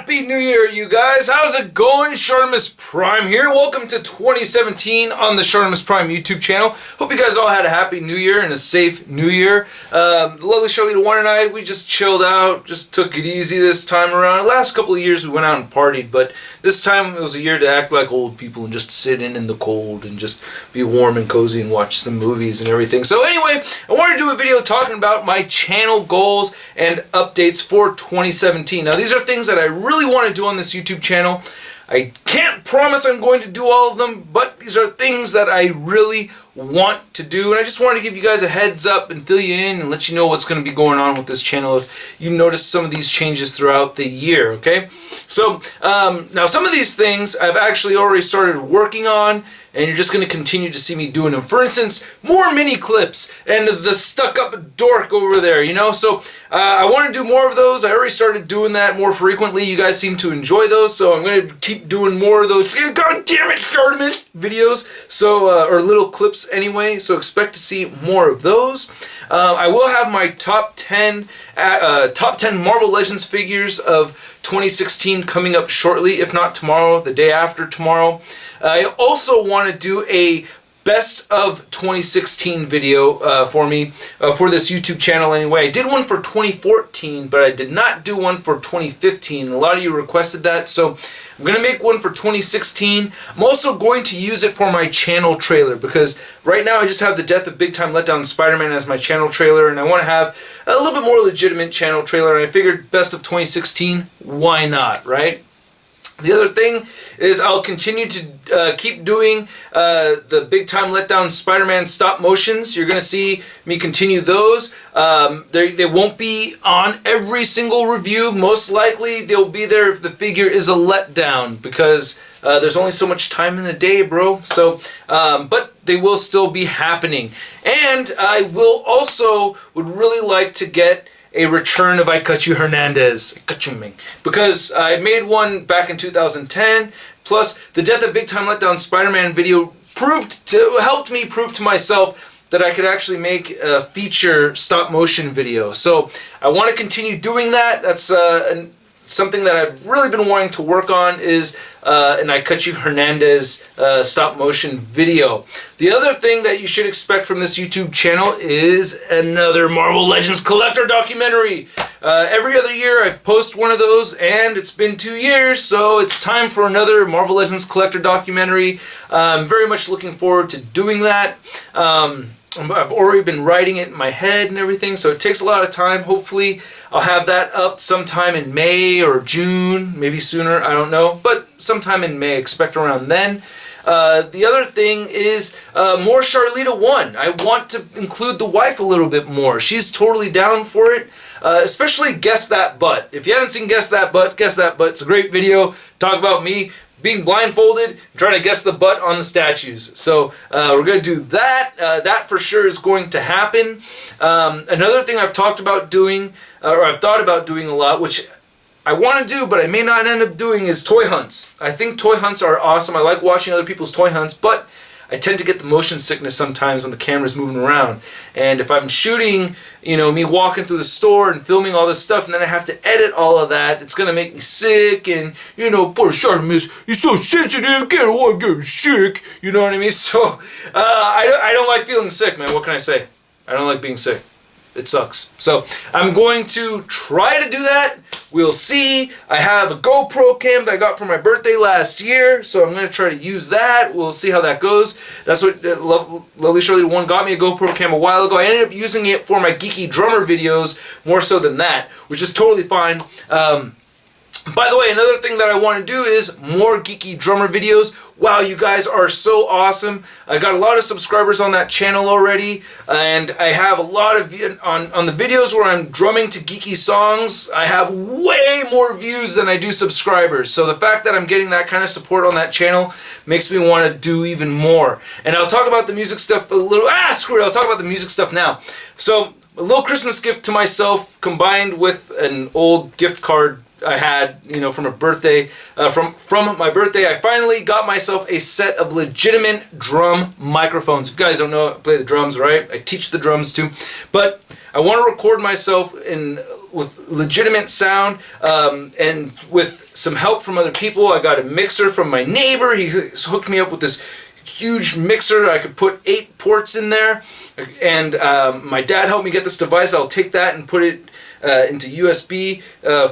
Happy New Year, you guys! How's it going? ShartimusPrime here. Welcome to 2017 on the ShartimusPrime YouTube channel. Hope you guys all had a happy New Year and a safe New Year. The lovely Charlita One and I, we just chilled out, just took it easy this time around. The last couple of years we went out and partied, but this time it was a year to act like old people and just sit in the cold and just be warm and cozy and watch some movies and everything. So anyway, I wanted to do a video talking about my channel goals and updates for 2017. Now these are things that I really want to do on this YouTube channel. I can't promise I'm going to do all of them, but these are things that I really want to do, and I just wanted to give you guys a heads up and fill you in and let you know what's going to be going on with this channel if you notice some of these changes throughout the year, okay? So, now some of these things I've actually already started working on, and you're just going to continue to see me doing them. For instance, more mini clips and the stuck-up dork over there, you know? So, I want to do more of those. I already started doing that more frequently. You guys seem to enjoy those, so I'm going to keep doing more of those. God damn it, Shartimus videos. So, or little clips anyway, so expect to see more of those. I will have my top 10 Marvel Legends figures of 2016 coming up shortly, if not tomorrow, the day after tomorrow. I also want to do a best of 2016 video for this YouTube channel anyway. I did one for 2014, but I did not do one for 2015. A lot of you requested that, so I'm going to make one for 2016. I'm also going to use it for my channel trailer because right now I just have the Death of Big Time Letdown Spider-Man as my channel trailer, and I want to have a little bit more legitimate channel trailer, and I figured best of 2016, why not, right? The other thing is I'll continue to keep doing the Big Time Letdown Spider-Man stop motions. You're going to see me continue those. They won't be on every single review. Most likely they'll be there if the figure is a letdown because there's only so much time in the day, bro. So, but they will still be happening. And I will also would really like to get a return of I Cut You Hernandez. Because I made one back in 2010, plus the Death of Big Time Letdown Spider-Man video helped me prove to myself that I could actually make a feature stop motion video. So I want to continue doing that. That's something that I've really been wanting to work on is an I Cut You Hernandez stop motion video. The other thing that you should expect from this YouTube channel is another Marvel Legends collector documentary. Every other year I post one of those, and it's been 2 years, so it's time for another Marvel Legends collector documentary. I'm very much looking forward to doing that. I've already been writing it in my head and everything, so it takes a lot of time. Hopefully I'll have that up sometime in May or June, maybe sooner, I don't know, but sometime in May, expect around then. The other thing is more Charlita One. I want to include the wife a little bit more. She's totally down for it, especially Guess That Butt. If you haven't seen Guess That Butt, Guess That Butt. It's a great video. Talk about me being blindfolded, trying to guess the butt on the statues. So we're going to do that. That for sure is going to happen. Another thing I've talked about doing, or I've thought about doing a lot, which I want to do, but I may not end up doing, is toy hunts. I think toy hunts are awesome. I like watching other people's toy hunts, but I tend to get the motion sickness sometimes when the camera's moving around. And if I'm shooting, you know, me walking through the store and filming all this stuff, and then I have to edit all of that, it's going to make me sick. And, you know, poor Shartimus, he's so sensitive, I don't want to get sick. You know what I mean? So, I don't like feeling sick, man. What can I say? I don't like being sick. It sucks. So, I'm going to try to do that. We'll see. I have a GoPro cam that I got for my birthday last year, so I'm going to try to use that. We'll see how that goes. That's what Lovely Charlita One got me, a GoPro cam a while ago. I ended up using it for my geeky drummer videos more so than that, which is totally fine. By the way, another thing that I want to do is more geeky drummer videos. Wow, you guys are so awesome. I got a lot of subscribers on that channel already, and I have a lot of on the videos where I'm drumming to geeky songs. I have way more views than I do subscribers. So the fact that I'm getting that kind of support on that channel makes me want to do even more. And I'll talk about the music stuff a little. Screw it. I'll talk about the music stuff now. So a little Christmas gift to myself combined with an old gift card I had, you know, from a birthday, from my birthday. I finally got myself a set of legitimate drum microphones. If you guys don't know, I play the drums, right? I teach the drums too. But I want to record myself in with legitimate sound, and with some help from other people. I got a mixer from my neighbor. He hooked me up with this huge mixer. I could put 8 ports in there, and my dad helped me get this device. I'll take that and put it into USB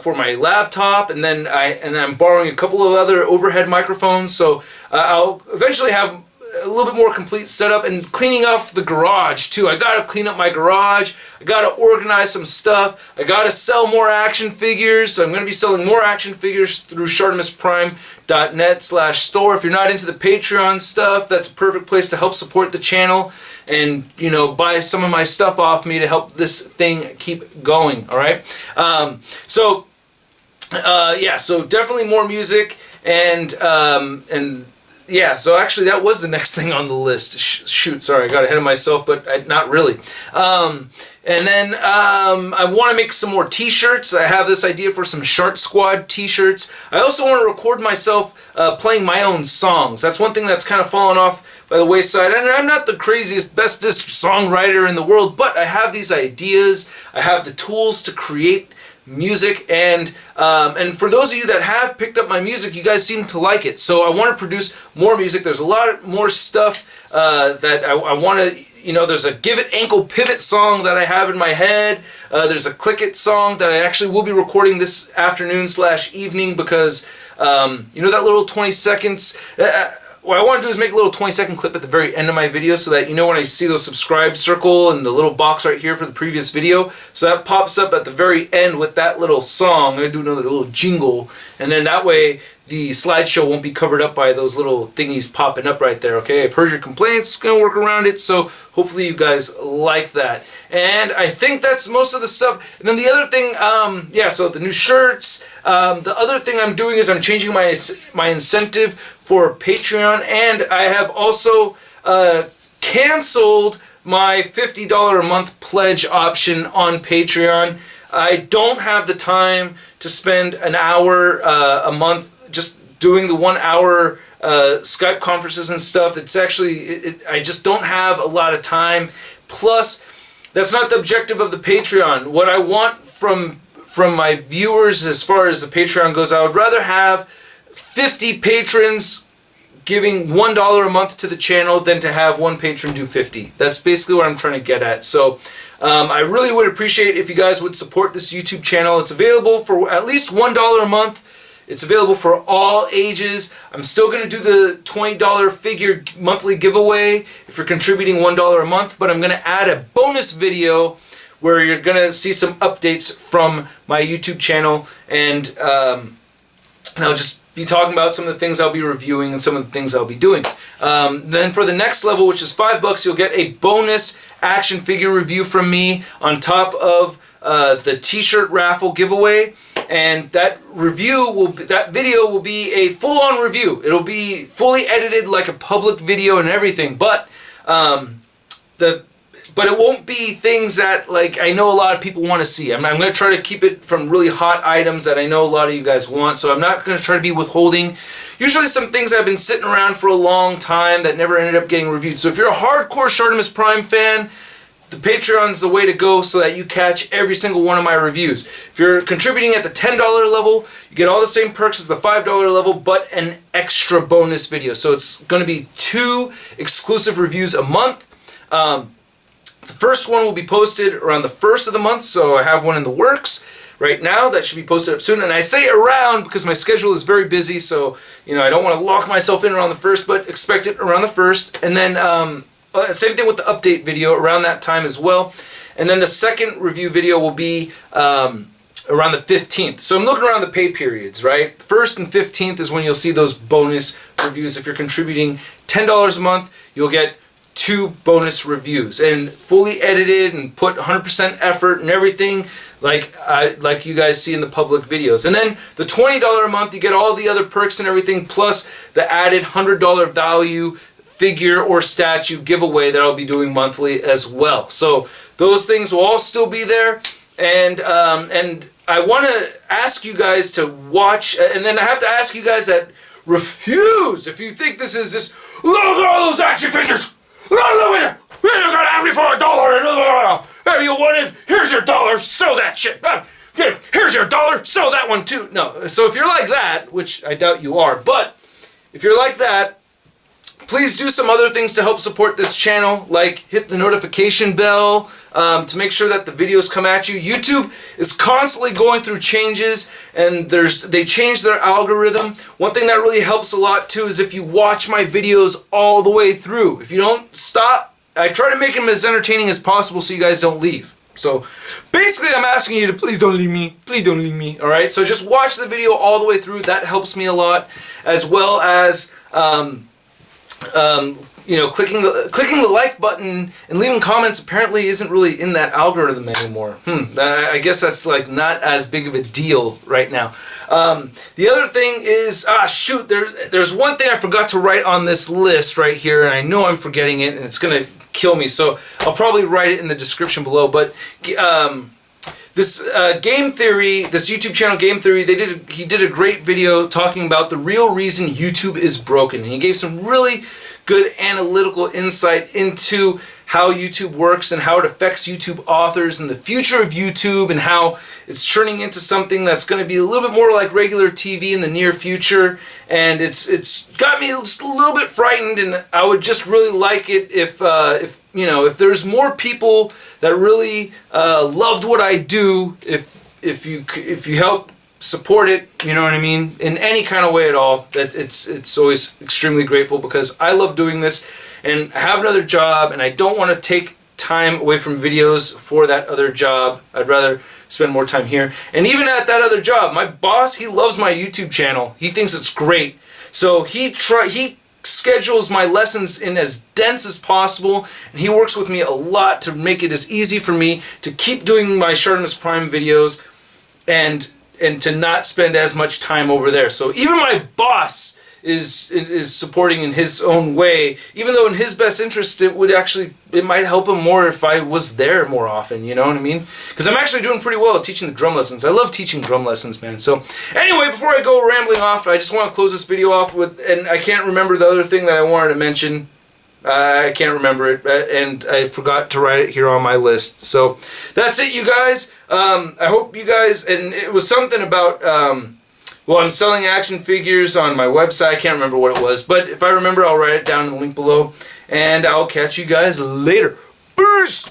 for my laptop, and then I'm borrowing a couple of other overhead microphones. So I'll eventually have a little bit more complete setup, and cleaning off the garage too. I gotta clean up my garage. I gotta organize some stuff. I gotta sell more action figures. So I'm gonna be selling more action figures through ShartimusPrime.net/store. If you're not into the Patreon stuff, that's a perfect place to help support the channel and, you know, buy some of my stuff off me to help this thing keep going. All right. Yeah. So definitely more music and. Yeah, so actually that was the next thing on the list. Shoot, sorry, I got ahead of myself, but not really. And then I want to make some more t-shirts. I have this idea for some Shart Squad t-shirts. I also want to record myself playing my own songs. That's one thing that's kind of fallen off by the wayside. And I'm not the craziest, bestest songwriter in the world, but I have these ideas. I have the tools to create music, and for those of you that have picked up my music, you guys seem to like it. So I want to produce more music. There's a lot more stuff that I want to, you know, there's a Give It Ankle Pivot song that I have in my head. There's a Click It song that I actually will be recording this afternoon/evening because, you know, that little 20 seconds, what I want to do is make a little 20-second clip at the very end of my video so that, you know, when I see the subscribe circle and the little box right here for the previous video, so that pops up at the very end with that little song. I'm going to do another little jingle, and then that way the slideshow won't be covered up by those little thingies popping up right there, okay? I've heard your complaints, going to work around it, so hopefully you guys like that. And I think that's most of the stuff. And then the other thing, yeah, so the new shirts. The other thing I'm doing is I'm changing my incentive for Patreon, and I have also canceled my $50 a month pledge option on Patreon. I don't have the time to spend an hour a month just doing the 1 hour Skype conferences and stuff. It's actually, I just don't have a lot of time. Plus, that's not the objective of the Patreon. What I want from my viewers as far as the Patreon goes, I would rather have 50 patrons giving $1 a month to the channel than to have one patron do 50. That's basically what I'm trying to get at. So I really would appreciate if you guys would support this YouTube channel. It's available for at least $1 a month. It's available for all ages. I'm still going to do the $20 figure monthly giveaway if you're contributing $1 a month, but I'm going to add a bonus video where you're going to see some updates from my YouTube channel, and I'll just be talking about some of the things I'll be reviewing and some of the things I'll be doing. Then for the next level, which is $5, you'll get a bonus action figure review from me on top of the t-shirt raffle giveaway. And that video will be a full-on review. It'll be fully edited like a public video and everything, but it won't be things that, like, I know a lot of people want to see. I'm going to try to keep it from really hot items that I know a lot of you guys want, so I'm not going to try to be withholding. Usually some things have been sitting around for a long time that never ended up getting reviewed. So if you're a hardcore Shartimus Prime fan, the Patreon's the way to go so that you catch every single one of my reviews. If you're contributing at the $10 level, you get all the same perks as the $5 level, but an extra bonus video. So it's going to be 2 exclusive reviews a month. The first one will be posted around the 1st of the month, so I have one in the works right now that should be posted up soon. And I say around because my schedule is very busy, so, you know, I don't want to lock myself in around the 1st, but expect it around the 1st. And then same thing with the update video around that time as well. And then the second review video will be around the 15th. So I'm looking around the pay periods, right? 1st and 15th is when you'll see those bonus reviews. If you're contributing $10 a month, you'll get 2 bonus reviews, and fully edited and put 100% effort and everything like you guys see in the public videos. And then the $20 a month, you get all the other perks and everything, plus the added $100 value figure or statue giveaway that I'll be doing monthly as well. So those things will all still be there, and I want to ask you guys to watch, and then I have to ask you guys that refuse, if you think this is just, look at all those action figures, you're gonna have me for $1, and you want it, here's your $1, sell that shit. here's your $1, sell that one too. No, so if you're like that, which I doubt you are, but if you're like that, please do some other things to help support this channel, like hit the notification bell to make sure that the videos come at you. YouTube is constantly going through changes, and they change their algorithm. One thing that really helps a lot too is if you watch my videos all the way through. If you don't stop, I try to make them as entertaining as possible so you guys don't leave. So basically I'm asking you to please don't leave me. Please don't leave me. Alright, so just watch the video all the way through. That helps me a lot, as well as you know, clicking the like button and leaving comments apparently isn't really in that algorithm anymore. I guess that's like not as big of a deal right now. The other thing is, shoot, there's one thing I forgot to write on this list right here, and I know I'm forgetting it, and it's gonna kill me. So I'll probably write it in the description below. But this Game Theory, this YouTube channel Game Theory, he did a great video talking about the real reason YouTube is broken. And he gave some really good analytical insight into how YouTube works and how it affects YouTube authors and the future of YouTube, and how it's turning into something that's going to be a little bit more like regular TV in the near future. And it's got me just a little bit frightened, and I would just really like it if you know, if there's more people that really loved what I do, if you help support it, you know what I mean, in any kind of way at all, that it's always extremely grateful, because I love doing this, and I have another job, and I don't want to take time away from videos for that other job. I'd rather spend more time here. And even at that other job, my boss, he loves my YouTube channel. He thinks it's great. So he schedules my lessons in as dense as possible, and he works with me a lot to make it as easy for me to keep doing my ShartimusPrime videos and to not spend as much time over there. So even my boss is supporting in his own way, even though in his best interest it might help him more if I was there more often, you know what I mean? Because I'm actually doing pretty well at teaching the drum lessons. I love teaching drum lessons, man. So anyway, before I go rambling off, I just want to close this video off with, and I can't remember the other thing that I wanted to mention. I can't remember it, and I forgot to write it here on my list. So that's it, you guys. I hope you guys, and it was something about, well, I'm selling action figures on my website. I can't remember what it was, but if I remember, I'll write it down in the link below, and I'll catch you guys later. Peace!